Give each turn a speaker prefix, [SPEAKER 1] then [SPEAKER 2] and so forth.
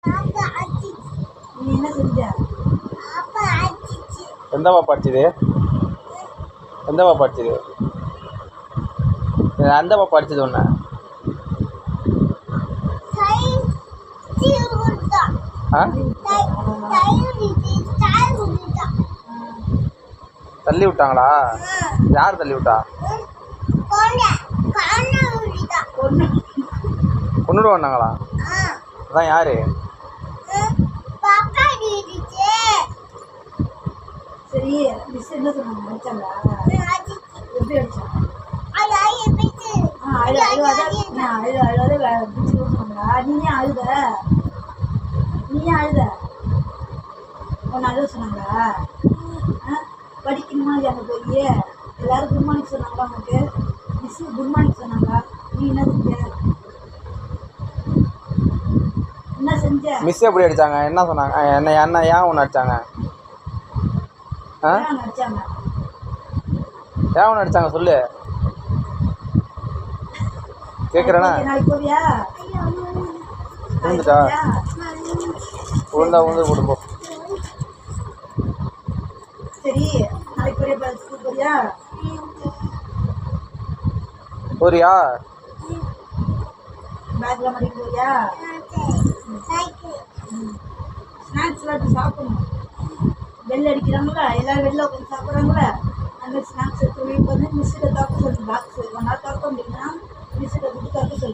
[SPEAKER 1] நீ என்ன செஞ்ச?
[SPEAKER 2] எந்த பாப்பா அடிச்சது? எந்த பாப்பா அடிச்சது? அந்த பாப்பா அடிச்சது ஒன்று தள்ளி விட்டாங்களா? யார் தள்ளி விட்டா? கொண்டுட்டு வந்தாங்களா? அதான் யாரு?
[SPEAKER 1] சரி, மிஸ் என்ன சொன்னாங்க? அடிச்சாங்களா? எப்படி அடிச்சாங்க? நீ ஏன் அழுத? உன்னை அழுத சொன்னாங்களா? படிக்கணுமா அங்கே போய்? எல்லாரும் குட் மார்னிங் சொன்னாங்களா உனக்கு? மிஸ் குட் மார்னிங் சொன்னாங்களா? நீ என்ன செஞ்ச?
[SPEAKER 2] மிஸ் எப்படி அடித்தாங்க? என்ன சொன்னாங்க? என்ன ஏன் ஒன்று அடித்தாங்க?
[SPEAKER 1] அடிச்சாங்க?
[SPEAKER 2] ஏன் ஒன்று அடித்தாங்க சொல்லு, கேட்குறேண்ணா.
[SPEAKER 1] நாளைக்கு போவியா?
[SPEAKER 2] விழுந்துட்டா? விழுந்து கொடுப்போம்.
[SPEAKER 1] சரி, நாளைக்கு போறியா?
[SPEAKER 2] போறியா?
[SPEAKER 1] பேக்ல மாட்டிட்டு போறியா? ஸ்நாக்ஸ்லாம் சாப்பிடணும். வெளில அடிக்கிறாங்களா? எல்லாரும் வெளில உட்காந்து சாப்பிட்றாங்களா? அந்த ஸ்நாக்ஸ் எடுத்து வீட்டுக்கு வந்து மிஸ்ஸில் திறக்க சொல்லு. பாக்ஸ் ஒன்றா திறக்க முடியும்னா மிஸ்ஸில் கொடுத்து திறக்க சொல்லு.